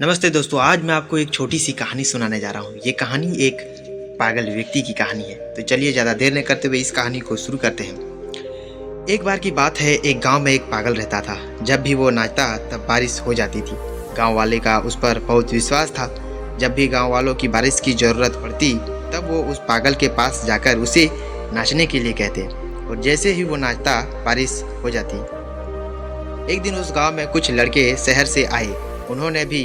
नमस्ते दोस्तों, आज मैं आपको एक छोटी सी कहानी सुनाने जा रहा हूँ। ये कहानी एक पागल व्यक्ति की कहानी है। तो चलिए ज़्यादा देर न करते हुए इस कहानी को शुरू करते हैं। एक बार की बात है, एक गांव में एक पागल रहता था। जब भी वो नाचता तब बारिश हो जाती थी। गांव वाले का उस पर बहुत विश्वास था। जब भी गांव वालों की बारिश की ज़रूरत पड़ती तब वो उस पागल के पास जाकर उसे नाचने के लिए कहते, और जैसे ही वो नाचता बारिश हो जाती। एक दिन उस गाँव में कुछ लड़के शहर से आए। उन्होंने भी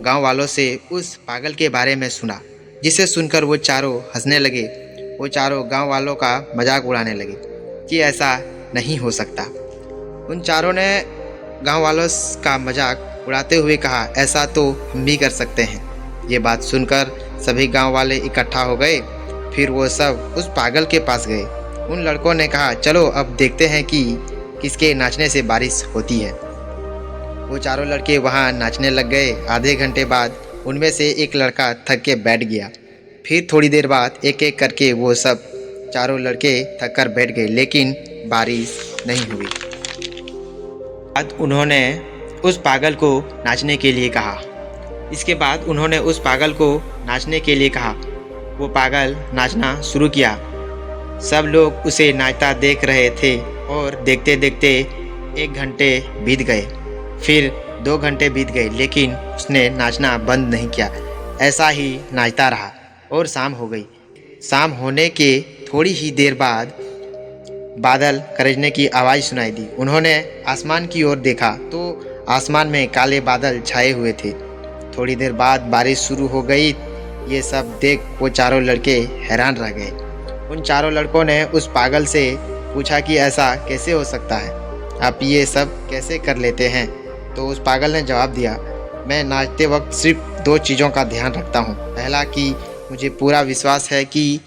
गांव वालों से उस पागल के बारे में सुना, जिसे सुनकर वो चारों हंसने लगे। वो चारों गांव वालों का मजाक उड़ाने लगे कि ऐसा नहीं हो सकता। उन चारों ने गांव वालों का मजाक उड़ाते हुए कहा, ऐसा तो हम भी कर सकते हैं। ये बात सुनकर सभी गांव वाले इकट्ठा हो गए। फिर वो सब उस पागल के पास गए। उन लड़कों ने कहा, चलो अब देखते हैं कि किसके नाचने से बारिश होती है। वो चारों लड़के वहाँ नाचने लग गए। आधे घंटे बाद उनमें से एक लड़का थक के बैठ गया। फिर थोड़ी देर बाद एक एक करके वो सब चारों लड़के थक कर बैठ गए, लेकिन बारिश नहीं हुई। बाद उन्होंने उस पागल को नाचने के लिए कहा। इसके बाद उन्होंने उस पागल को नाचने के लिए कहा। वो पागल नाचना शुरू किया। सब लोग उसे नाचता देख रहे थे और देखते देखते 1 घंटे बीत गए। फिर 2 घंटे बीत गए, लेकिन उसने नाचना बंद नहीं किया। ऐसा ही नाचता रहा और शाम हो गई। शाम होने के थोड़ी ही देर बाद बादल गरजने की आवाज़ सुनाई दी। उन्होंने आसमान की ओर देखा तो आसमान में काले बादल छाए हुए थे। थोड़ी देर बाद बारिश शुरू हो गई। ये सब देख वो चारों लड़के हैरान रह गए। उन चारों लड़कों ने उस पागल से पूछा कि ऐसा कैसे हो सकता है, आप ये सब कैसे कर लेते हैं। तो उस पागल ने जवाब दिया, मैं नाचते वक्त सिर्फ 2 चीज़ों का ध्यान रखता हूँ। पहला कि मुझे पूरा विश्वास है कि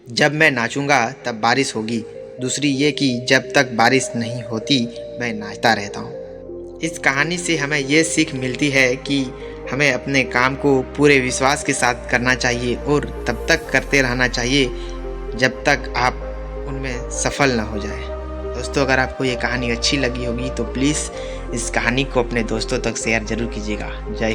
जब मैं नाचूंगा तब बारिश होगी। दूसरी ये कि जब तक बारिश नहीं होती मैं नाचता रहता हूँ। इस कहानी से हमें ये सीख मिलती है कि हमें अपने काम को पूरे विश्वास के साथ करना चाहिए और तब तक करते रहना चाहिए जब तक आप उनमें सफल न हो जाए। दोस्तों, अगर आपको ये कहानी अच्छी लगी होगी तो प्लीज़ इस कहानी को अपने दोस्तों तक शेयर ज़रूर कीजिएगा। जय